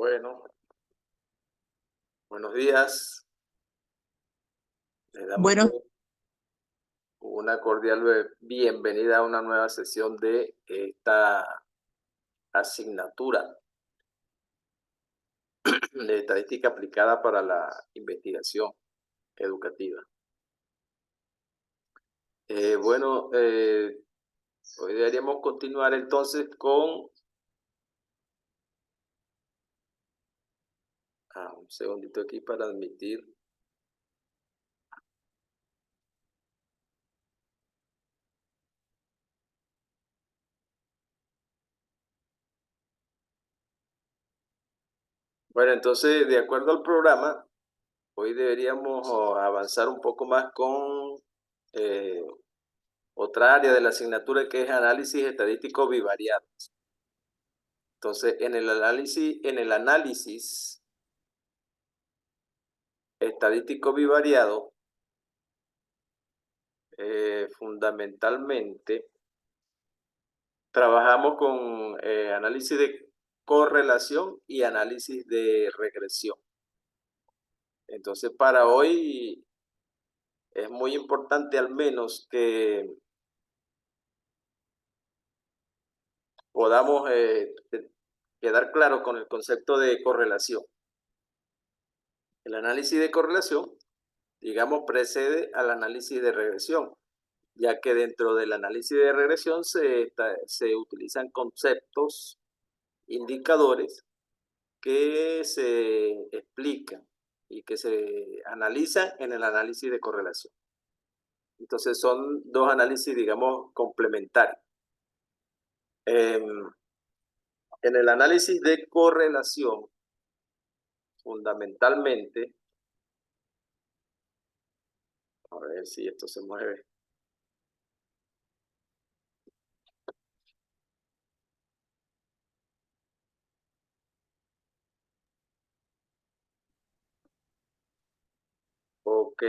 Bueno, buenos días. Le damos Bueno, una cordial bienvenida a una nueva sesión de esta asignatura de estadística aplicada para la investigación educativa. Hoy deberíamos continuar entonces con... un segundito aquí para admitir. Bueno, entonces, de acuerdo al programa, hoy deberíamos avanzar un poco más con otra área de la asignatura que es análisis estadístico bivariado. Entonces, en el análisis estadístico bivariado, fundamentalmente trabajamos con análisis de correlación y análisis de regresión. Entonces, para hoy es muy importante al menos que podamos quedar claros con el concepto de correlación. El análisis de correlación, digamos, precede al análisis de regresión, ya que dentro del análisis de regresión se utilizan conceptos, indicadores que se explican y que se analizan en el análisis de correlación. Entonces son dos análisis, digamos, complementarios. En el análisis de correlación, fundamentalmente, a ver si esto se mueve. Ok.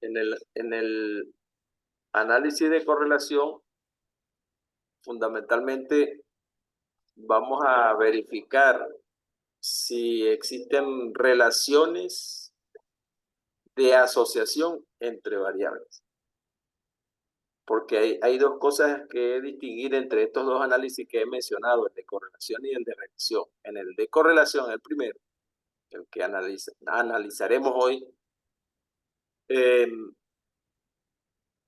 En el análisis de correlación, fundamentalmente vamos a verificar si existen relaciones de asociación entre variables. Porque hay dos cosas que distinguir entre estos dos análisis que he mencionado, el de correlación y el de regresión. En el de correlación, el primero, el que analizaremos hoy,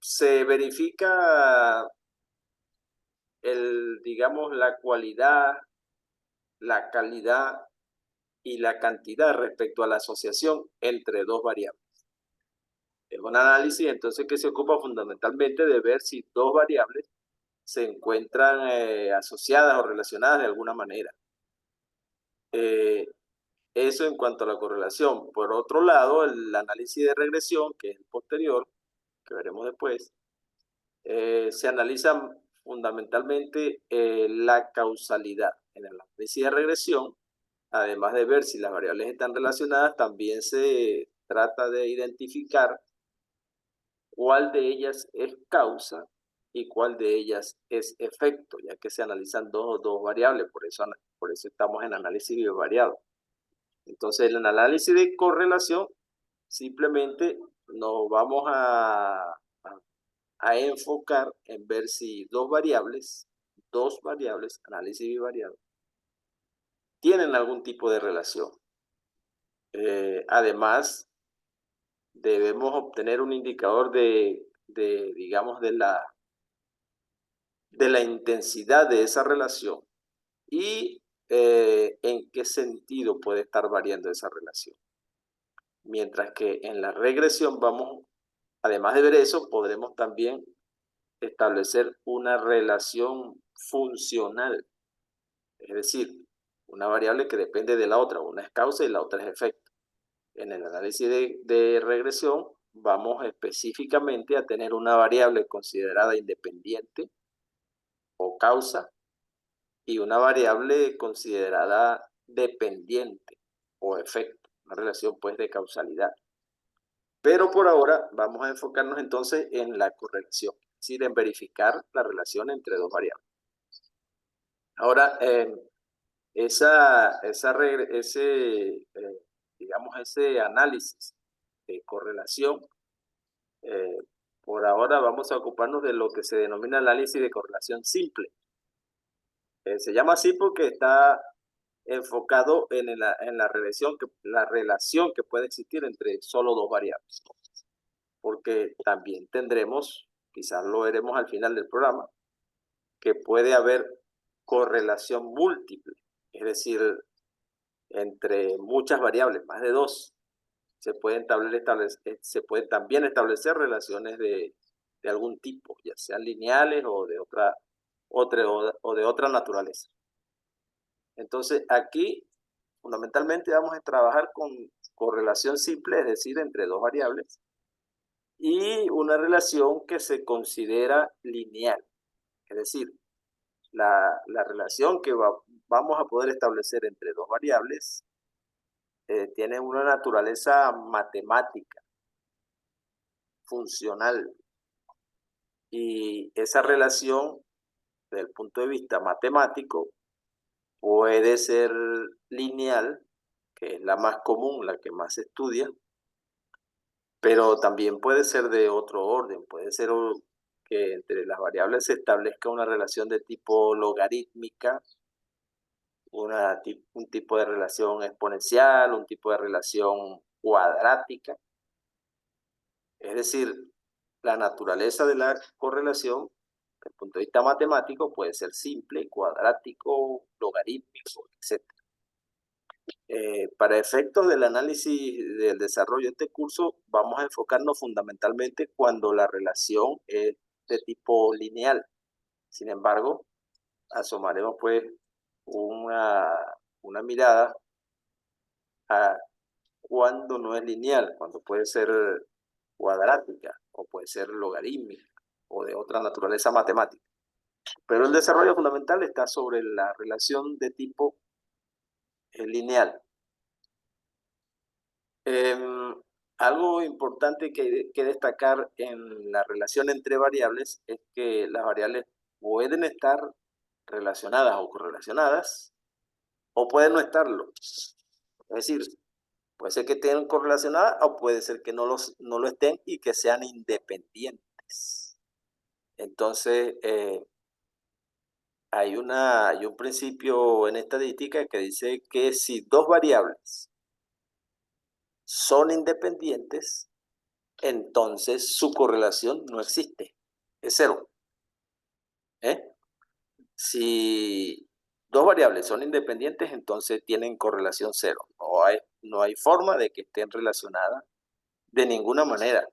se verifica digamos, la cualidad, la calidad y la cantidad respecto a la asociación entre dos variables. Es un análisis entonces que se ocupa fundamentalmente de ver si dos variables se encuentran asociadas o relacionadas de alguna manera. Eso en cuanto a la correlación. Por otro lado, el análisis de regresión, que es el posterior, que veremos después, se analiza fundamentalmente la causalidad. En el análisis de regresión, además de ver si las variables están relacionadas, también se trata de identificar cuál de ellas es causa y cuál de ellas es efecto, ya que se analizan dos variables, por eso estamos en análisis bivariado. Entonces, en el análisis de correlación, simplemente nos vamos a enfocar en ver si dos variables, análisis bivariado, tienen algún tipo de relación. Además, debemos obtener un indicador digamos, de la intensidad de esa relación y en qué sentido puede estar variando esa relación. Mientras que en la regresión además de ver eso, podremos también establecer una relación funcional, es decir, una variable que depende de la otra, una es causa y la otra es efecto. En el análisis de regresión vamos específicamente a tener una variable considerada independiente o causa y una variable considerada dependiente o efecto, una relación pues de causalidad. Pero por ahora vamos a enfocarnos entonces en la correlación, es decir, en verificar la relación entre dos variables. Ahora, digamos, ese análisis de correlación, eh, por ahora vamos a ocuparnos de lo que se denomina análisis de correlación simple. Se llama así porque está enfocado en la relación que puede existir entre solo dos variables. Porque también tendremos, quizás lo veremos al final del programa, que puede haber correlación múltiple, es decir, entre muchas variables, más de dos, se pueden también establecer relaciones de algún tipo, ya sean lineales o de otra naturaleza. Entonces, aquí fundamentalmente vamos a trabajar con correlación simple, es decir, entre dos variables, y una relación que se considera lineal, es decir, la relación que vamos a poder establecer entre dos variables tiene una naturaleza matemática, funcional, y esa relación, desde el punto de vista matemático, puede ser lineal, que es la más común, la que más se estudia, pero también puede ser de otro orden, puede ser que entre las variables se establezca una relación de tipo logarítmica, un tipo de relación exponencial, un tipo de relación cuadrática. Es decir, la naturaleza de la correlación, desde el punto de vista matemático, puede ser simple, cuadrático, logarítmico, etc. Para efectos del análisis del desarrollo de este curso, vamos a enfocarnos fundamentalmente cuando la relación es de tipo lineal. Sin embargo, asomaremos pues una mirada a cuando no es lineal, cuando puede ser cuadrática o puede ser logarítmica o de otra naturaleza matemática. Pero el desarrollo fundamental está sobre la relación de tipo lineal. Algo importante que destacar en la relación entre variables es que las variables pueden estar relacionadas o correlacionadas o pueden no estarlo. Es decir, puede ser que estén correlacionadas o puede ser que no lo estén y que sean independientes. Entonces, hay un principio en estadística que dice que si dos variables son independientes, entonces su correlación no existe, es cero. Si dos variables son independientes, entonces tienen correlación cero. No hay forma de que estén relacionadas de ninguna manera,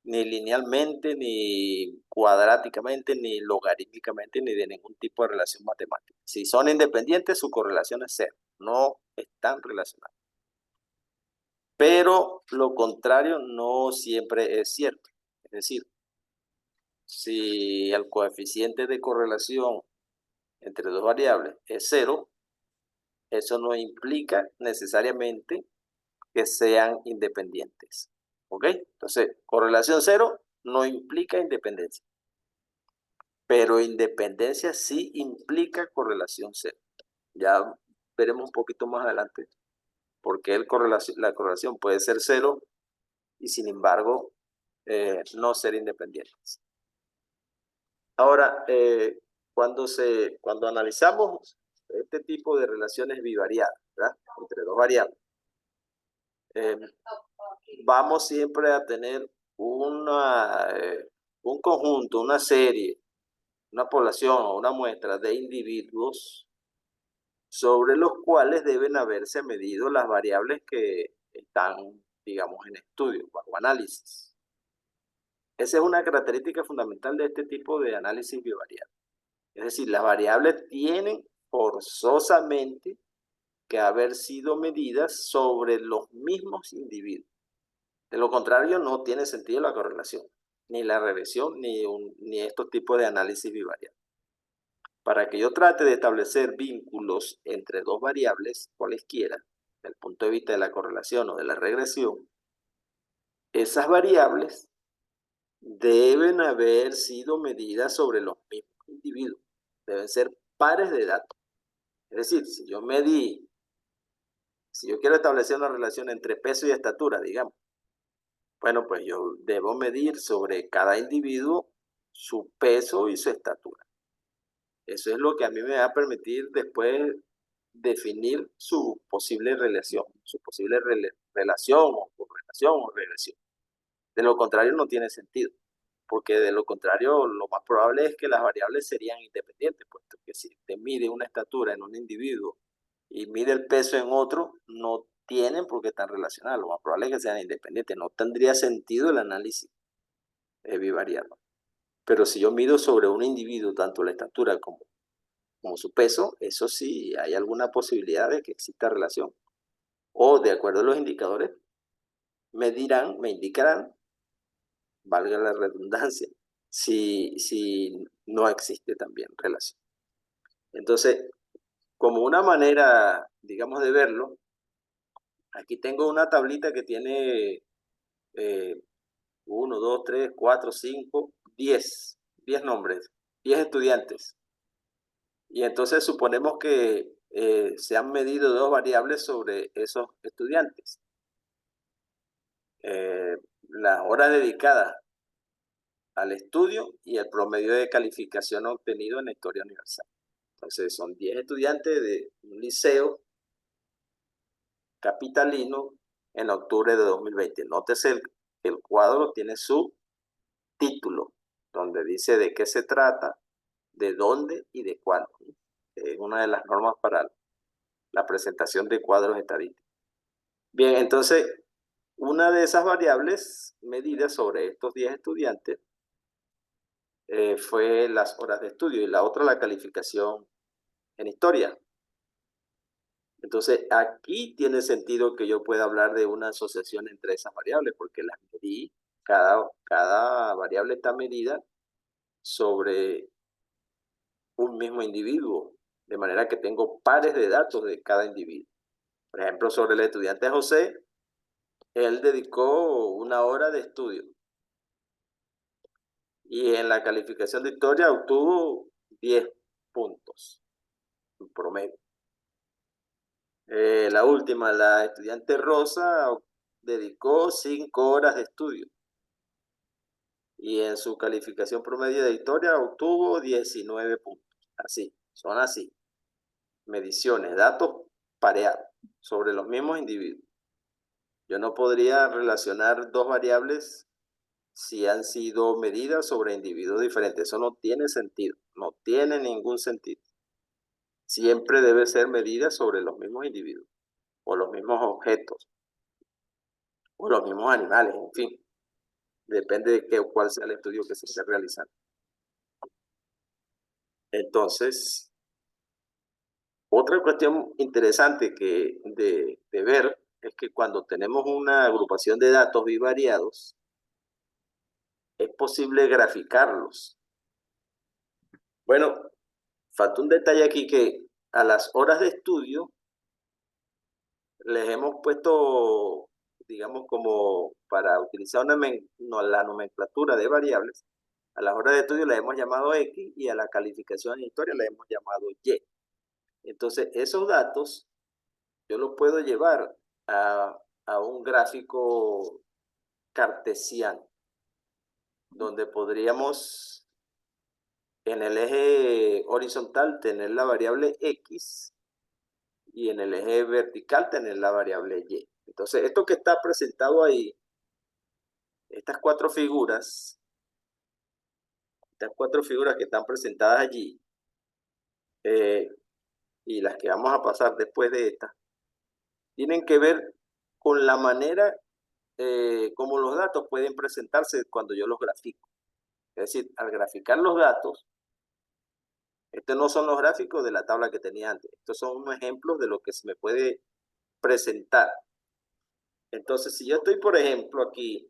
ni linealmente, ni cuadráticamente, ni logarítmicamente, ni de ningún tipo de relación matemática. Si son independientes, su correlación es cero, no están relacionadas. Pero lo contrario no siempre es cierto. Es decir, si el coeficiente de correlación entre dos variables es cero, eso no implica necesariamente que sean independientes. ¿Ok? Entonces, correlación cero no implica independencia. Pero independencia sí implica correlación cero. Ya veremos un poquito más adelante por qué la correlación puede ser cero y sin embargo no ser independientes. Ahora, cuando analizamos este tipo de relaciones bivariadas, ¿verdad? Entre dos variables, vamos siempre a tener un conjunto, una serie, una población o una muestra de individuos sobre los cuales deben haberse medido las variables que están, digamos, en estudio, bajo análisis. Esa es una característica fundamental de este tipo de análisis bivariado. Es decir, las variables tienen forzosamente que haber sido medidas sobre los mismos individuos. De lo contrario, no tiene sentido la correlación, ni la regresión, ni estos tipos de análisis bivariados. Para que yo trate de establecer vínculos entre dos variables, cualesquiera, desde el punto de vista de la correlación o de la regresión, esas variables deben haber sido medidas sobre los mismos individuos. Deben ser pares de datos. Es decir, si yo quiero establecer una relación entre peso y estatura, digamos, bueno, pues yo debo medir sobre cada individuo su peso y su estatura. Eso es lo que a mí me va a permitir después definir su posible relación, relación o correlación o regresión. De lo contrario, no tiene sentido, porque de lo contrario, lo más probable es que las variables serían independientes, puesto que si te mide una estatura en un individuo y mide el peso en otro, no tienen por qué estar relacionadas. Lo más probable es que sean independientes. No tendría sentido el análisis bivariado. Pero si yo mido sobre un individuo tanto la estatura como su peso, eso sí hay alguna posibilidad de que exista relación. O de acuerdo a los indicadores, me indicarán, valga la redundancia, si no existe también relación. Entonces, como una manera, digamos, de verlo, aquí tengo una tablita que tiene 1, 2, 3, 4, 5, 10 nombres, 10 estudiantes. Y entonces suponemos que se han medido dos variables sobre esos estudiantes. Las horas dedicadas al estudio y el promedio de calificación obtenido en la historia universal. Entonces son 10 estudiantes de un liceo capitalino en octubre de 2020. Nótese el cuadro tiene su título, donde dice de qué se trata, de dónde y de cuándo. Es una de las normas para la presentación de cuadros estadísticos. Bien, entonces, una de esas variables medidas sobre estos 10 estudiantes fue las horas de estudio y la otra la calificación en historia. Entonces, aquí tiene sentido que yo pueda hablar de una asociación entre esas variables, porque las medí, cada variable está medida sobre un mismo individuo, de manera que tengo pares de datos de cada individuo. Por ejemplo, sobre el estudiante José, él dedicó una hora de estudio y en la calificación de historia obtuvo 10 puntos en promedio. La última, la estudiante Rosa, dedicó 5 horas de estudio y en su calificación promedio de historia obtuvo 19 puntos. Así, son así. Mediciones, datos pareados sobre los mismos individuos. Yo no podría relacionar dos variables si han sido medidas sobre individuos diferentes. Eso no tiene sentido, no tiene ningún sentido. Siempre debe ser medida sobre los mismos individuos, o los mismos objetos, o los mismos animales, en fin. Depende de cuál sea el estudio que se esté realizando. Entonces, otra cuestión interesante de ver es que cuando tenemos una agrupación de datos bivariados, es posible graficarlos. Bueno, falta un detalle aquí que a las horas de estudio les hemos puesto, digamos, como para utilizar la nomenclatura de variables, a las horas de estudio le hemos llamado X y a la calificación en historia le hemos llamado Y. Entonces, esos datos yo los puedo llevar a un gráfico cartesiano, donde podríamos en el eje horizontal tener la variable X y en el eje vertical tener la variable Y. Entonces, esto que está presentado ahí, estas cuatro figuras que están presentadas allí, y las que vamos a pasar después de estas, tienen que ver con la manera como los datos pueden presentarse cuando yo los grafico. Es decir, al graficar los datos, estos no son los gráficos de la tabla que tenía antes, estos son unos ejemplos de lo que se me puede presentar. Entonces, si yo estoy, por ejemplo, aquí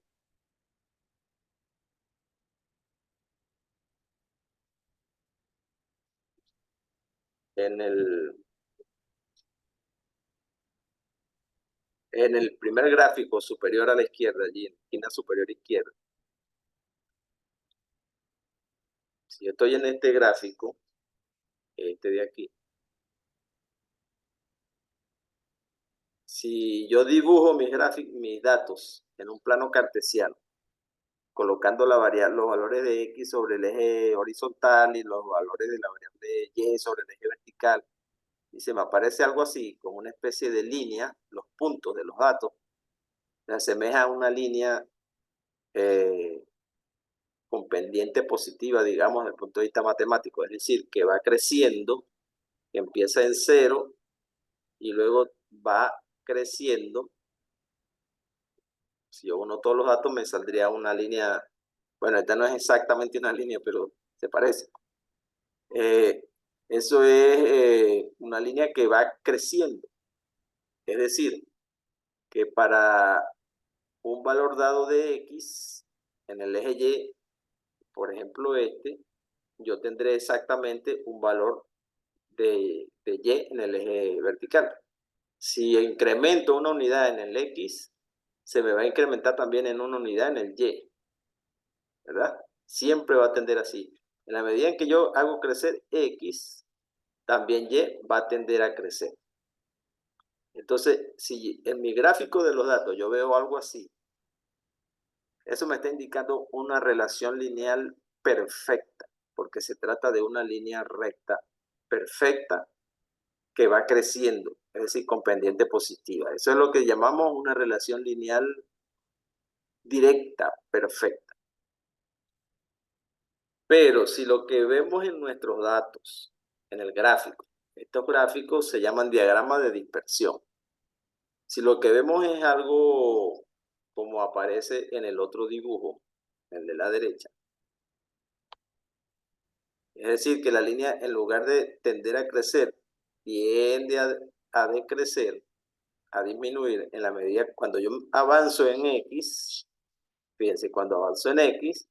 en el primer gráfico superior a la izquierda, allí en la esquina superior izquierda, si yo estoy en este gráfico, este de aquí, Si yo dibujo mis datos en un plano cartesiano, colocando los valores de X sobre el eje horizontal y los valores de la variable Y sobre el eje vertical, y se me aparece algo así, como una especie de línea, los puntos de los datos, se asemeja a una línea con pendiente positiva, digamos, desde el punto de vista matemático, es decir, que va creciendo, que empieza en 0 y luego va creciendo. Si yo uno todos los datos me saldría una línea, bueno, esta no es exactamente una línea, pero se parece. Eso es una línea que va creciendo. Es decir, que para un valor dado de X en el eje Y, por ejemplo yo tendré exactamente un valor de Y en el eje vertical. Si incremento una unidad en el X, se me va a incrementar también en una unidad en el Y, ¿verdad? Siempre va a tender así. En la medida en que yo hago crecer X, también Y va a tender a crecer. Entonces, si en mi gráfico de los datos yo veo algo así, eso me está indicando una relación lineal perfecta, porque se trata de una línea recta perfecta que va creciendo, es decir, con pendiente positiva. Eso es lo que llamamos una relación lineal directa, perfecta. Pero si lo que vemos en nuestros datos, en el gráfico, estos gráficos se llaman diagramas de dispersión. Si lo que vemos es algo como aparece en el otro dibujo, el de la derecha, es decir, que la línea en lugar de tender a crecer, tiende a decrecer, a disminuir en la medida cuando yo avanzo en X, fíjense, cuando avanzo en X,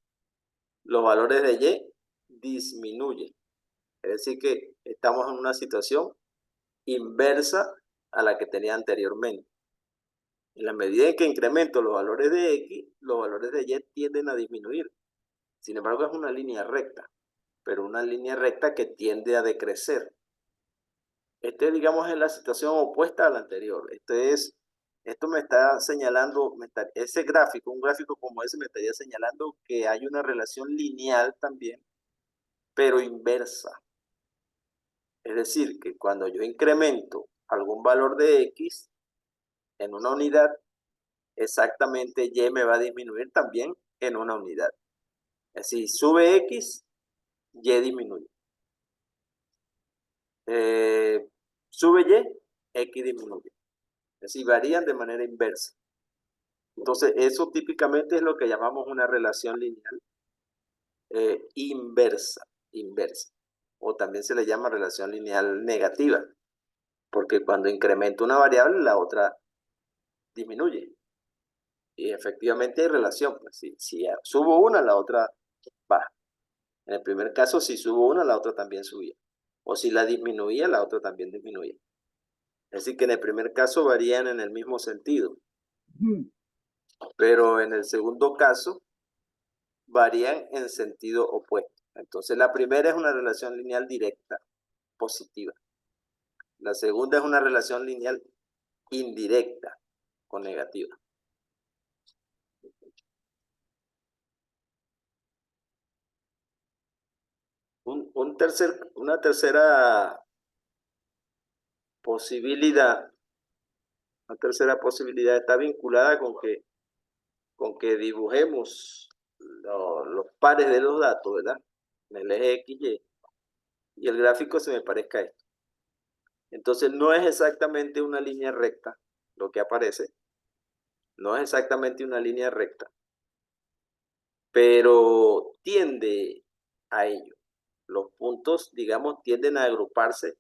los valores de Y disminuyen. Es decir, que estamos en una situación inversa a la que tenía anteriormente. En la medida en que incremento los valores de X, los valores de Y tienden a disminuir. Sin embargo, es una línea recta, pero una línea recta que tiende a decrecer. Digamos, es la situación opuesta a la anterior. Esto me está señalando, ese gráfico, un gráfico como ese me estaría señalando que hay una relación lineal también, pero inversa. Es decir, que cuando yo incremento algún valor de X en una unidad, exactamente Y me va a disminuir también en una unidad. Es decir, sube X, Y disminuye. Sube Y, X disminuye. Es decir, varían de manera inversa. Entonces, eso típicamente es lo que llamamos una relación lineal inversa. O también se le llama relación lineal negativa, porque cuando incremento una variable, la otra disminuye. Y efectivamente hay relación. Pues, si subo una, la otra baja. En el primer caso, si subo una, la otra también subía. O si la disminuía, la otra también disminuía. Es decir, que en el primer caso varían en el mismo sentido. Pero en el segundo caso, varían en sentido opuesto. Entonces, la primera es una relación lineal directa, positiva. La segunda es una relación lineal indirecta, con negativa. Una tercera posibilidad, está vinculada con que dibujemos los pares de los datos, ¿verdad? En el eje X, y el gráfico se me parezca a esto. Entonces, no es exactamente una línea recta lo que aparece, no es exactamente una línea recta, pero tiende a ello. Los puntos, digamos, tienden a agruparse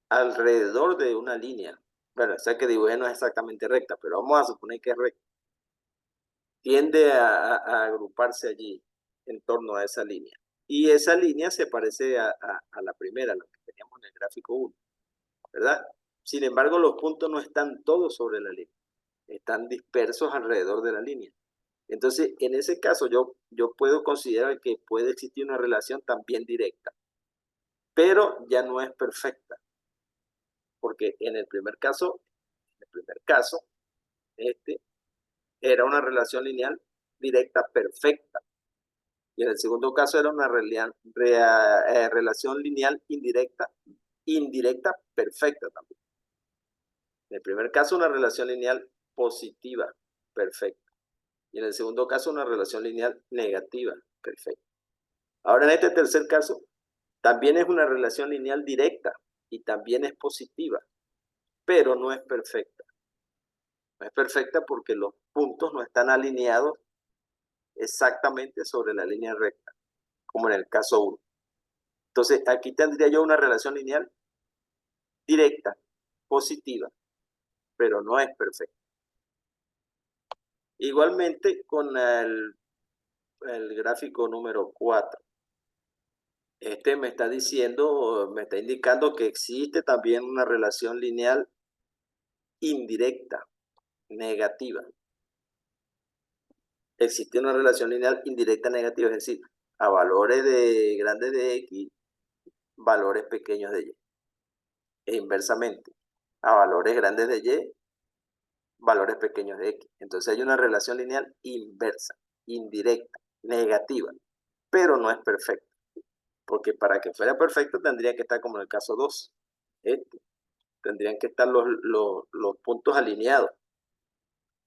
alrededor de una línea. Bueno, o sea que dibujé no es exactamente recta, pero vamos a suponer que es recta. Tiende a agruparse allí en torno a esa línea. Y esa línea se parece a la primera, la que teníamos en el gráfico 1, ¿verdad? Sin embargo, los puntos no están todos sobre la línea, están dispersos alrededor de la línea. Entonces, en ese caso, yo puedo considerar que puede existir una relación también directa, pero ya no es perfecta, porque en el primer caso el primer caso, era una relación lineal directa perfecta. Y en el segundo caso era una relación lineal indirecta perfecta también. En el primer caso una relación lineal positiva perfecta. Y en el segundo caso una relación lineal negativa perfecta. Ahora en este tercer caso también es una relación lineal directa y también es positiva, pero no es perfecta. No es perfecta porque los puntos no están alineados exactamente sobre la línea recta, como en el caso 1. Entonces, aquí tendría yo una relación lineal directa, positiva, pero no es perfecta. Igualmente con el gráfico número 4. Me está diciendo, me está indicando que existe también una relación lineal indirecta, negativa. Existe una relación lineal indirecta negativa, es decir, a valores grandes de X, valores pequeños de Y. E inversamente, a valores grandes de Y, valores pequeños de X. Entonces hay una relación lineal inversa, indirecta, negativa, pero no es perfecta. Porque para que fuera perfecto tendría que estar como en el caso 2. Tendrían que estar los puntos alineados.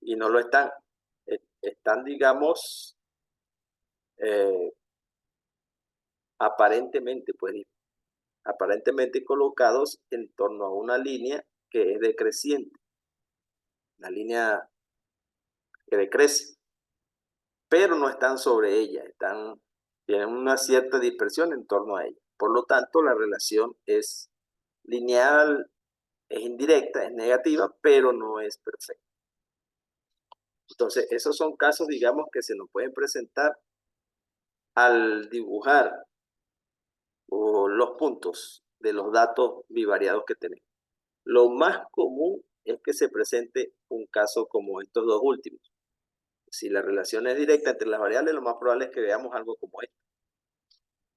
Y no lo están. Están, digamos, aparentemente colocados en torno a una línea que es decreciente. Una línea que decrece. Pero no están sobre ella. Tienen una cierta dispersión en torno a ella. Por lo tanto, la relación es lineal, es indirecta, es negativa, pero no es perfecta. Entonces, esos son casos, digamos, que se nos pueden presentar al dibujar los puntos de los datos bivariados que tenemos. Lo más común es que se presente un caso como estos dos últimos. Si la relación es directa entre las variables, lo más probable es que veamos algo como esto.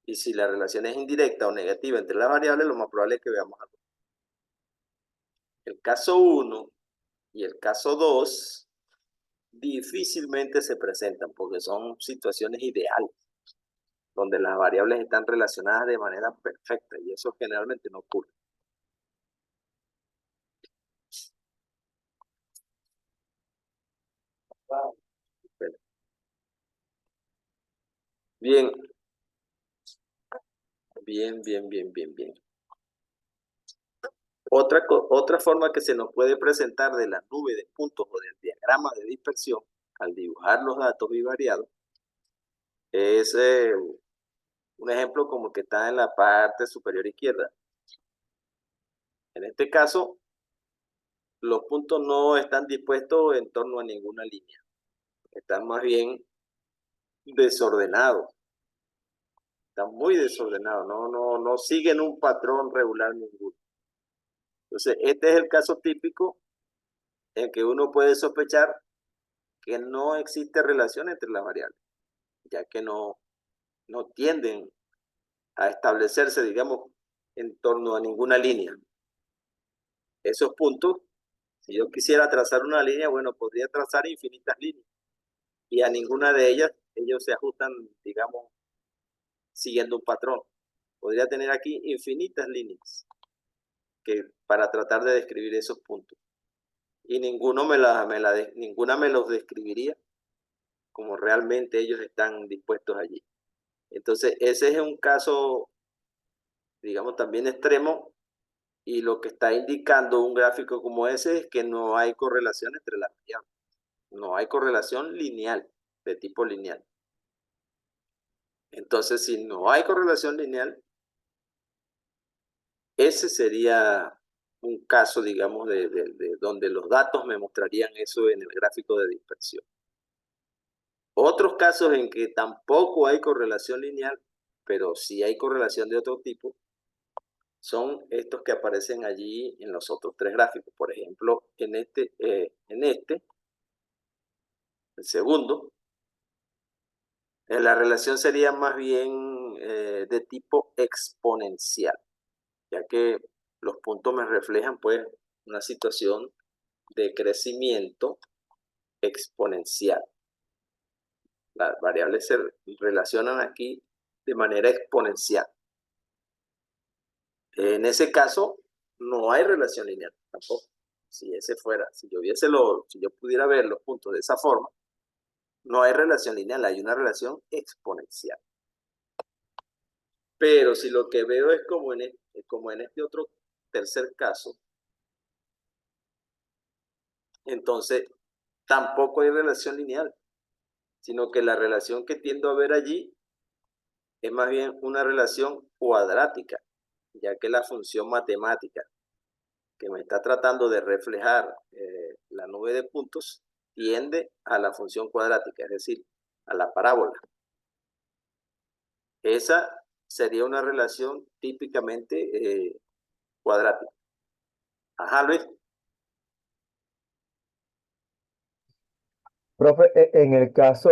Y si la relación es indirecta o negativa entre las variables, lo más probable es que veamos algo. El caso 1 y el caso 2 difícilmente se presentan porque son situaciones ideales, donde las variables están relacionadas de manera perfecta y eso generalmente no ocurre. Bien, bien. Otra forma que se nos puede presentar de la nube de puntos o del diagrama de dispersión al dibujar los datos bivariados es un ejemplo como que está en la parte superior izquierda. En este caso, los puntos no están dispuestos en torno a ninguna línea. Están más bien desordenados. Están muy desordenados. No siguen un patrón regular ninguno. Entonces, este es el caso típico en que uno puede sospechar que no existe relación entre las variables, ya que no tienden a establecerse, digamos, en torno a ninguna línea. Esos puntos, si yo quisiera trazar una línea, bueno, podría trazar infinitas líneas y a ninguna de ellas ellos se ajustan, digamos, siguiendo un patrón. Podría tener aquí infinitas líneas para tratar de describir esos puntos. Y ninguna me los describiría como realmente ellos están dispuestos allí. Entonces, ese es un caso, digamos, también extremo, y lo que está indicando un gráfico como ese es que no hay correlación entre las variables. No hay correlación lineal, de tipo lineal. Entonces, si no hay correlación lineal, ese sería un caso, digamos, de donde los datos me mostrarían eso en el gráfico de dispersión. Otros casos en que tampoco hay correlación lineal, pero sí hay correlación de otro tipo, son estos que aparecen allí en los otros tres gráficos. Por ejemplo, el segundo, la relación sería más bien de tipo exponencial, ya que los puntos me reflejan pues una situación de crecimiento exponencial. Las variables se relacionan aquí de manera exponencial. En ese caso, no hay relación lineal tampoco. Si yo pudiera ver los puntos de esa forma, no hay relación lineal, hay una relación exponencial. Pero si lo que veo es como en este otro tercer caso, entonces tampoco hay relación lineal, sino que la relación que tiendo a ver allí es más bien una relación cuadrática, ya que la función matemática que me está tratando de reflejar la nube de puntos tiende a la función cuadrática, es decir, a la parábola. Esa sería una relación típicamente cuadrática. Ajá, Luis. Profe, en el caso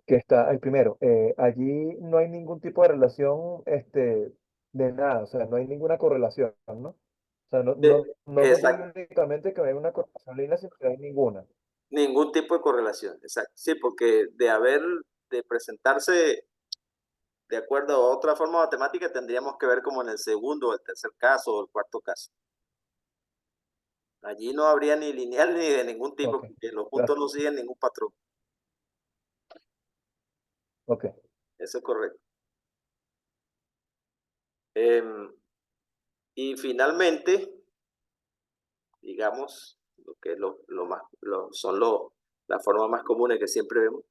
que está el primero, allí no hay ningún tipo de relación de nada, o sea, no hay ninguna correlación, ¿no? O sea, no nos dice Exacto. únicamente que hay una correlación lineal, sino que hay ninguna. Ningún tipo de correlación, exacto. Sí, porque de presentarse de acuerdo a otra forma matemática, tendríamos que ver como en el segundo, o el tercer caso, o el cuarto caso. Allí no habría ni lineal ni de ningún tipo, Ok, porque los puntos gracias. no siguen ningún patrón. Ok. Eso es correcto. Em, y finalmente, digamos, lo que lo más, son las formas más comunes que siempre vemos.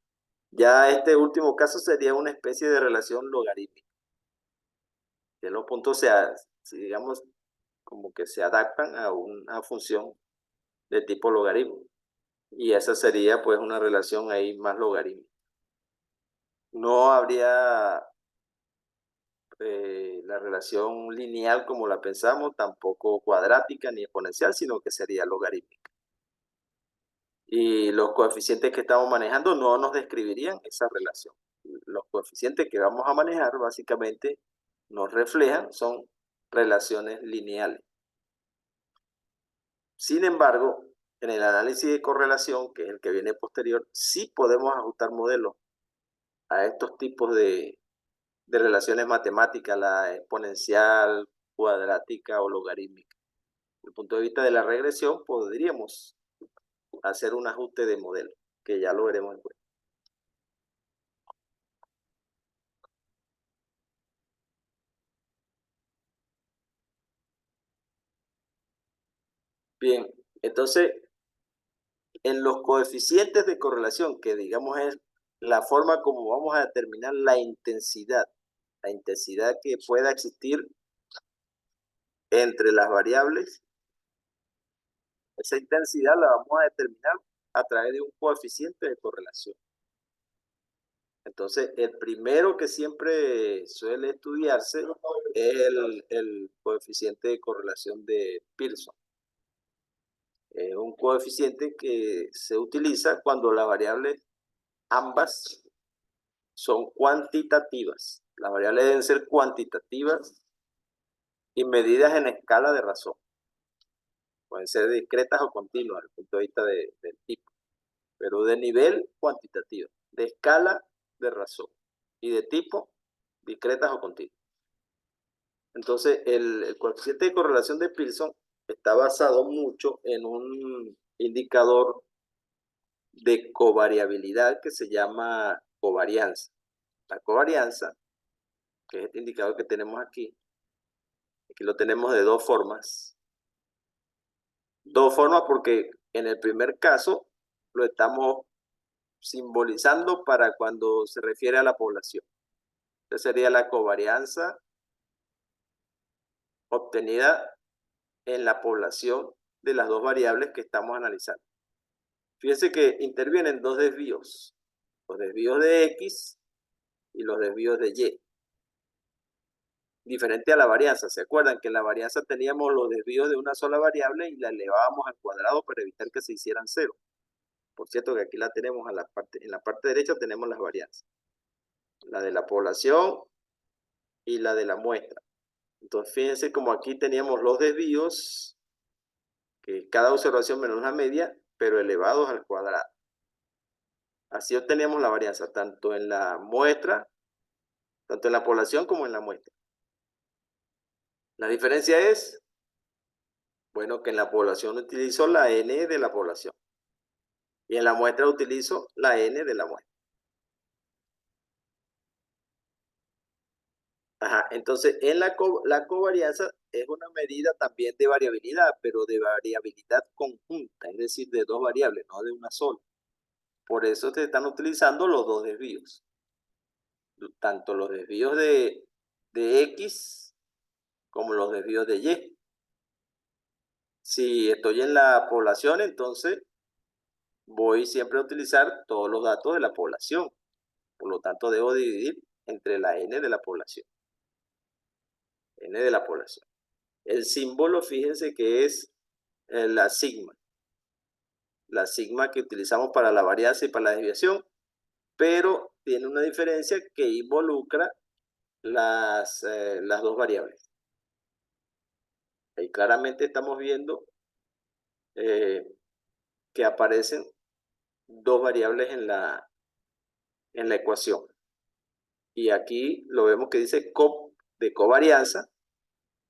Ya este último caso sería una especie de relación logarítmica, que los puntos digamos, como que se adaptan a una función de tipo logaritmo. Y esa sería pues una relación ahí más logarítmica. No habría la relación lineal como la pensamos, tampoco cuadrática ni exponencial, sino que sería logarítmica. Y los coeficientes que estamos manejando no nos describirían esa relación. Los coeficientes que vamos a manejar básicamente nos reflejan, son relaciones lineales. Sin embargo, en el análisis de correlación, que es el que viene posterior, sí podemos ajustar modelos a estos tipos de relaciones matemáticas, la exponencial, cuadrática o logarítmica. Desde el punto de vista de la regresión, podríamos hacer un ajuste de modelo, que ya lo veremos después. Bien, entonces, en los coeficientes de correlación, que digamos es la forma como vamos a determinar la intensidad que pueda existir entre las variables, esa intensidad la vamos a determinar a través de un coeficiente de correlación. Entonces, el primero que siempre suele estudiarse es el coeficiente de correlación de Pearson. Es un coeficiente que se utiliza cuando las variables ambas son cuantitativas. Las variables deben ser cuantitativas y medidas en escala de razón. Pueden ser discretas o continuas desde el punto de vista del tipo, pero de nivel cuantitativo, de escala de razón y de tipo discretas o continuas. Entonces, el coeficiente de correlación de Pearson está basado mucho en un indicador de covariabilidad que se llama covarianza. La covarianza, que es este indicador que tenemos aquí lo tenemos de dos formas. Dos formas porque en el primer caso lo estamos simbolizando para cuando se refiere a la población. Esa sería la covarianza obtenida en la población de las dos variables que estamos analizando. Fíjense que intervienen dos desvíos, los desvíos de X y los desvíos de Y. Diferente a la varianza, ¿se acuerdan que en la varianza teníamos los desvíos de una sola variable y la elevábamos al cuadrado para evitar que se hicieran cero? Por cierto que aquí la tenemos en la parte derecha tenemos las varianzas, la de la población y la de la muestra. Entonces fíjense como aquí teníamos los desvíos que es cada observación menos la media, pero elevados al cuadrado. Así obteníamos la varianza, tanto en la muestra, tanto en la población como en la muestra. La diferencia es, bueno, que en la población utilizo la n de la población y en la muestra utilizo la n de la muestra. Ajá, entonces en la covarianza es una medida también de variabilidad, pero de variabilidad conjunta, es decir, de dos variables, no de una sola. Por eso se están utilizando los dos desvíos, tanto los desvíos de X como los desvíos de Y. Si estoy en la población, entonces voy siempre a utilizar todos los datos de la población. Por lo tanto, debo dividir entre la n de la población. N de la población. El símbolo, fíjense que es la sigma. La sigma que utilizamos para la varianza y para la desviación, pero tiene una diferencia que involucra las dos variables. Ahí claramente estamos viendo que aparecen dos variables en la ecuación. Y aquí lo vemos que dice de covarianza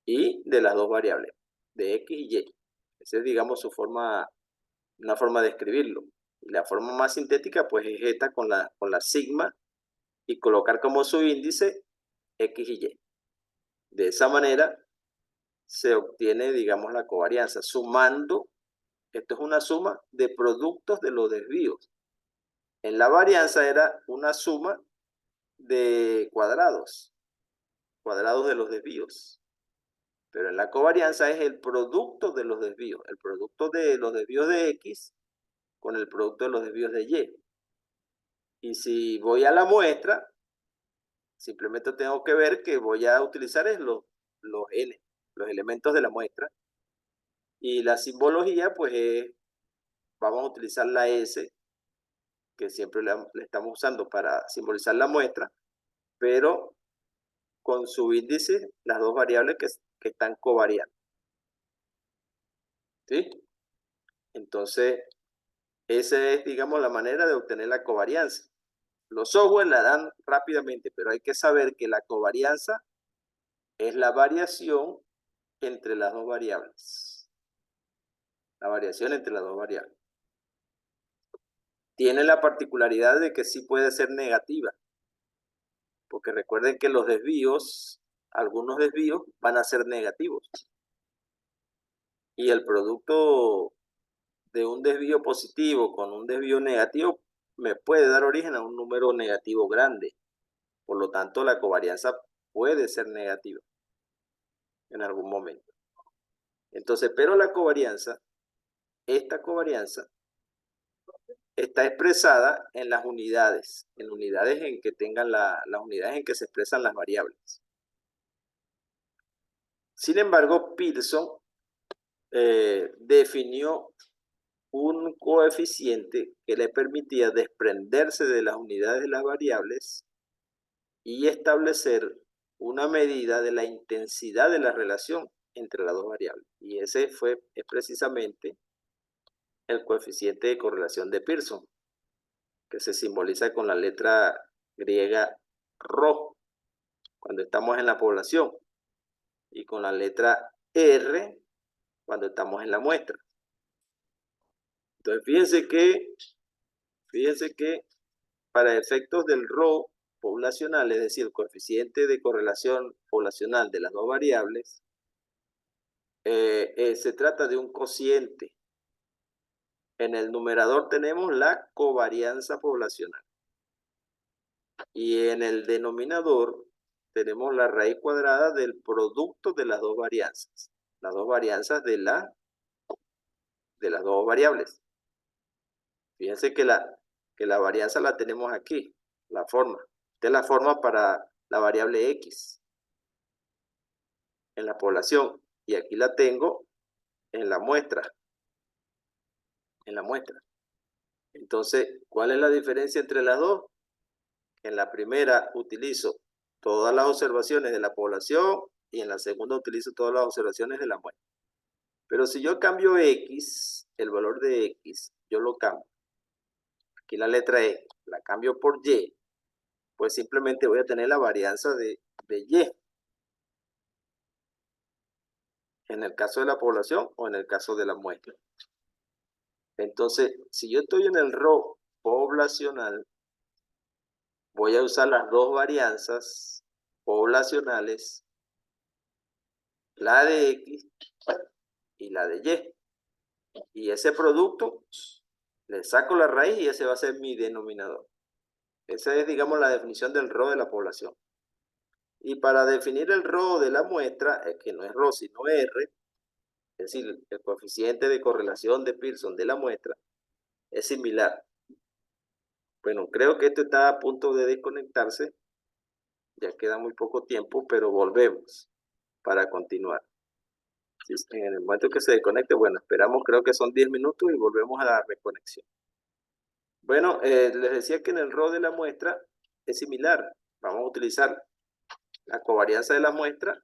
y de las dos variables, de X y Y. Esa es, digamos, su forma, una forma de escribirlo. Y la forma más sintética, pues, es esta con la sigma y colocar como su índice X y Y. De esa manera se obtiene, digamos, la covarianza, sumando, esto es una suma de productos de los desvíos. En la varianza era una suma de cuadrados de los desvíos. Pero en la covarianza es el producto de los desvíos, el producto de los desvíos de X con el producto de los desvíos de Y. Y si voy a la muestra, simplemente tengo que ver que voy a utilizar los N, los elementos de la muestra. Y la simbología, pues vamos a utilizar la S, que siempre le estamos usando para simbolizar la muestra, pero con su índice, las dos variables que están covariando. ¿Sí? Entonces, esa es, digamos, la manera de obtener la covarianza. Los software la dan rápidamente, pero hay que saber que la covarianza es la variación entre las dos variables. La variación entre las dos variables. Tiene la particularidad de que sí puede ser negativa, porque recuerden que los desvíos, algunos desvíos van a ser negativos. Y el producto de un desvío positivo con un desvío negativo me puede dar origen a un número negativo grande. Por lo tanto, la covarianza puede ser negativa en algún momento. Entonces, pero la covarianza, esta covarianza, está expresada en las unidades, en que tengan las unidades en que se expresan las variables. Sin embargo, Pearson definió un coeficiente que le permitía desprenderse de las unidades de las variables y establecer una medida de la intensidad de la relación entre las dos variables. Y ese es precisamente el coeficiente de correlación de Pearson, que se simboliza con la letra griega ρ cuando estamos en la población y con la letra R cuando estamos en la muestra. Entonces fíjense que para efectos del ρ poblacional, es decir, el coeficiente de correlación poblacional de las dos variables, se trata de un cociente. En el numerador tenemos la covarianza poblacional y en el denominador tenemos la raíz cuadrada del producto de las dos varianzas de las dos variables. Fíjense que la varianza la tenemos aquí, la forma. Esta es la forma para la variable X en la población y aquí la tengo en la muestra. Entonces, ¿cuál es la diferencia entre las dos? En la primera utilizo todas las observaciones de la población y en la segunda utilizo todas las observaciones de la muestra. Pero si yo cambio X, el valor de X, yo lo cambio. Aquí la letra E, la cambio por Y, pues simplemente voy a tener la varianza de Y. En el caso de la población o en el caso de la muestra. Entonces, si yo estoy en el RO poblacional, voy a usar las dos varianzas poblacionales, la de X y la de Y. Y ese producto, le saco la raíz y ese va a ser mi denominador. Esa es, digamos, la definición del RO de la población. Y para definir el RO de la muestra, que no es RO sino R, es decir, el coeficiente de correlación de Pearson de la muestra, es similar. Bueno, creo que esto está a punto de desconectarse. Ya queda muy poco tiempo, pero volvemos para continuar. En el momento que se desconecte, bueno, esperamos, creo que son 10 minutos y volvemos a la reconexión. Bueno, les decía que en el RO de la muestra es similar. Vamos a utilizar la covarianza de la muestra